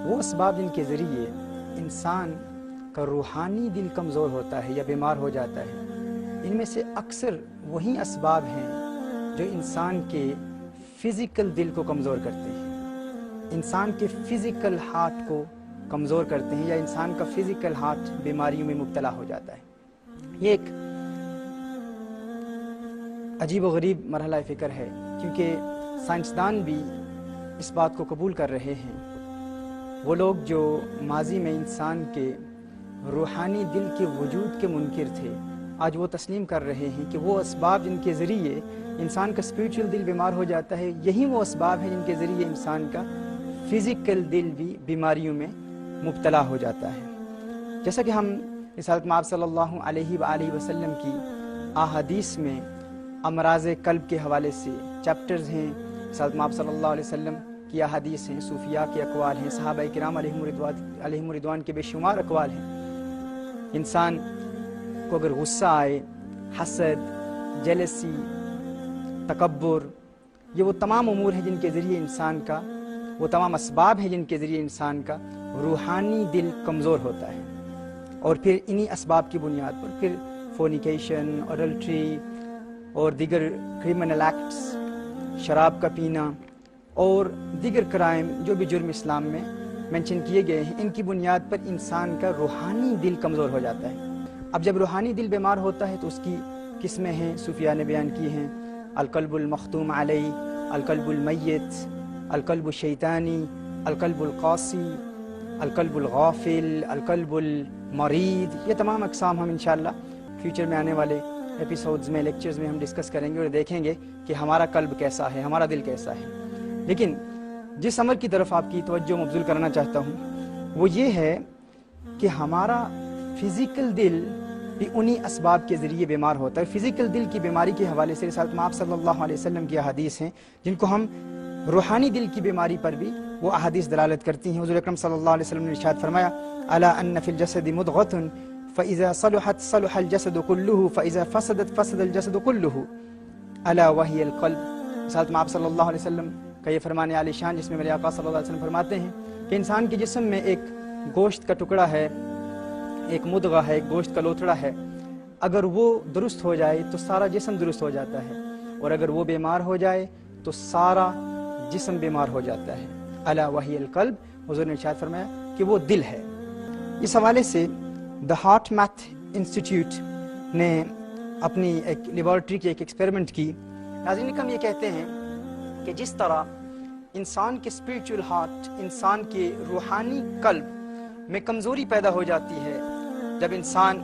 وہ اسباب جن کے ذریعے انسان کا روحانی دل کمزور ہوتا ہے یا بیمار ہو جاتا ہے، ان میں سے اکثر وہی اسباب ہیں جو انسان کے فزیکل دل کو کمزور کرتے ہیں، انسان کے فزیکل ہارٹ کو کمزور کرتے ہیں، یا انسان کا فزیکل ہارٹ بیماریوں میں مبتلا ہو جاتا ہے۔ یہ ایک عجیب و غریب مرحلہ فکر ہے، کیونکہ سائنسدان بھی اس بات کو قبول کر رہے ہیں۔ وہ لوگ جو ماضی میں انسان کے روحانی دل کے وجود کے منکر تھے، آج وہ تسلیم کر رہے ہیں کہ وہ اسباب جن کے ذریعے انسان کا اسپریچول دل بیمار ہو جاتا ہے، یہی وہ اسباب ہیں جن کے ذریعے انسان کا فزیکل دل بھی بیماریوں میں مبتلا ہو جاتا ہے۔ جیسا کہ ہم رسالت مآب صلی اللہ علیہ وآلہ وسلم کی احادیث میں امراض قلب کے حوالے سے چیپٹرز ہیں، رسالت مآب صلی اللہ علیہ وسلم کی احادیث ہیں، صوفیاء کے اقوال ہیں، صحابہ کرام علیہم رضوان کے بے شمار اقوال ہیں۔ انسان کو اگر غصہ آئے، حسد، جیلسی، تکبر، یہ وہ تمام امور ہیں جن کے ذریعے انسان کا، وہ تمام اسباب ہیں جن کے ذریعے انسان کا روحانی دل کمزور ہوتا ہے۔ اور پھر انہی اسباب کی بنیاد پر پھر فورنیکیشن، اڈلٹری اور دیگر کرمنل ایکٹس، شراب کا پینا اور دیگر کرائم جو بھی جرم اسلام میں مینشن کیے گئے ہیں، ان کی بنیاد پر انسان کا روحانی دل کمزور ہو جاتا ہے۔ اب جب روحانی دل بیمار ہوتا ہے تو اس کی قسمیں ہیں، صوفیاء نے بیان کی ہیں: القلب المختوم علیہ، القلب المیت، القلب الشیطانی، القلب القاسی، القلب الغافل، القلب المرید۔ یہ تمام اقسام ہم انشاءاللہ فیوچر میں آنے والے ایپیسوڈز میں، لیکچرز میں ہم ڈسکس کریں گے اور دیکھیں گے کہ ہمارا قلب کیسا ہے، ہمارا دل کیسا ہے۔ لیکن جس امر کی طرف آپ کی توجہ مبذول کرنا چاہتا ہوں وہ یہ ہے کہ ہمارا فزیکل دل بھی انہی اسباب کے ذریعے بیمار ہوتا ہے۔ فزیکل دل کی بیماری کے حوالے سے رسالت مآب صلی اللہ علیہ وسلم کی احادیث ہیں جن کو ہم روحانی دل کی بیماری پر بھی وہ احادیث دلالت کرتی ہیں۔ حضور اکرم صلی اللہ علیہ وسلم نے ارشاد فرمایا: الا ان فی الجسد مضغۃ فاذا صلحت صلح الجسد كله فاذا فسدت فسد الجسد كله الا وهي القلب۔ رسالت مآب صلی اللہ علیہ وسلم کا یہ فرمان عالی شان، جس میں میرے آقا صلی اللہ علیہ وسلم فرماتے ہیں کہ انسان کے جسم میں ایک گوشت کا ٹکڑا ہے، ایک مدغہ ہے، ایک گوشت کا لوتھڑا ہے، اگر وہ درست ہو جائے تو سارا جسم درست ہو جاتا ہے، اور اگر وہ بیمار ہو جائے تو سارا جسم بیمار ہو جاتا ہے۔ الا وہی القلب، حضور نے ارشاد فرمایا کہ وہ دل ہے۔ اس حوالے سے دا ہارٹ میتھ انسٹیٹیوٹ نے اپنی ایک لیبارٹری کی ایک ایکسپیریمنٹ کی۔ ناظرین ہم یہ کہتے ہیں کہ جس طرح انسان کے اسپریچول ہارٹ، انسان کے روحانی قلب میں کمزوری پیدا ہو جاتی ہے جب انسان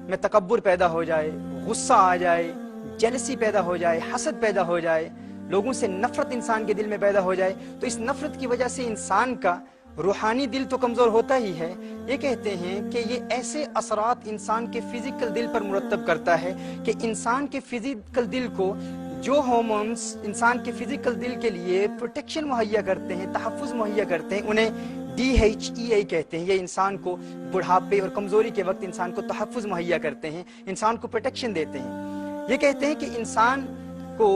میں تکبر پیدا ہو جائے، غصہ آ جائے، جیلسی پیدا ہو جائے، حسد پیدا ہو جائے، لوگوں سے نفرت انسان کے دل میں پیدا ہو جائے، تو اس نفرت کی وجہ سے انسان کا روحانی دل تو کمزور ہوتا ہی ہے۔ یہ کہتے ہیں کہ یہ ایسے اثرات انسان کے فزیکل دل پر مرتب کرتا ہے کہ انسان کے فزیکل دل کو جو ہارمونز انسان کے فزیکل دل کے لیے پروٹیکشن مہیا کرتے ہیں، تحفظ مہیا کرتے ہیں، انہیں DHEA کہتے ہیں۔ یہ انسان کو بڑھاپے اور کمزوری کے وقت انسان کو تحفظ مہیا کرتے ہیں، انسان کو پروٹیکشن دیتے ہیں۔ یہ کہتے ہیں کہ انسان کو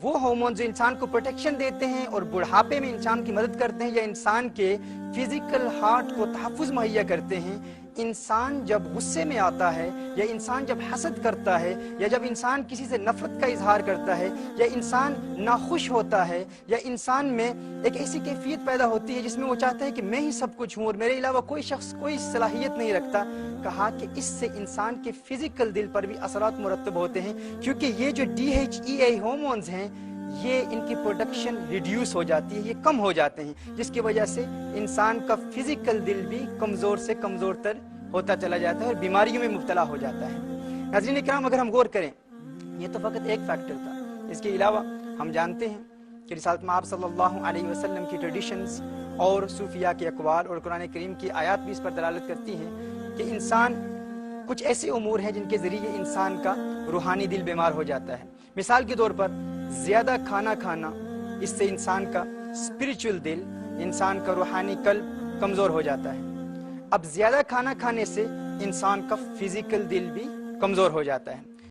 وہ ہارمونز جو انسان کو پروٹیکشن دیتے ہیں اور بڑھاپے میں انسان کی مدد کرتے ہیں یا انسان کے فزیکل ہارٹ کو تحفظ مہیا کرتے ہیں، انسان جب غصے میں آتا ہے یا انسان جب حسد کرتا ہے یا جب انسان کسی سے نفرت کا اظہار کرتا ہے یا انسان ناخوش ہوتا ہے یا انسان میں ایک ایسی کیفیت پیدا ہوتی ہے جس میں وہ چاہتا ہے کہ میں ہی سب کچھ ہوں اور میرے علاوہ کوئی شخص کوئی صلاحیت نہیں رکھتا، کہا کہ اس سے انسان کے فزیکل دل پر بھی اثرات مرتب ہوتے ہیں، کیونکہ یہ جو DHEA ہارمونز ہیں یہ ان کی پروڈکشن ریڈیوس ہو جاتی ہے، یہ کم ہو جاتے ہیں، جس کی وجہ سے انسان کا فزیکل دل بھی کمزور سے کمزور تر ہوتا چلا جاتا ہے اور بیماریوں میں مبتلا ہو جاتا ہے۔ ناظرین کرام اگر ہم غور کریں، یہ تو فقط ایک فیکٹر تھا، اس کے علاوہ ہم جانتے ہیں کہ رسالت مآب صلی اللہ علیہ وسلم کی ٹریڈیشنز اور صوفیاء کے اقوال اور قرآن کریم کی آیات بھی اس پر دلالت کرتی ہیں کہ انسان کچھ ایسے امور ہیں جن کے ذریعے انسان کا روحانی دل بیمار ہو جاتا ہے۔ مثال کے طور پر زیادہ کھانا کھانا، اس سے انسان کا اسپریچول دل، انسان کا روحانی قلب کمزور ہو جاتا ہے۔ اب زیادہ کھانا کھانے سے انسان کا فزیکل دل بھی کمزور ہو جاتا ہے۔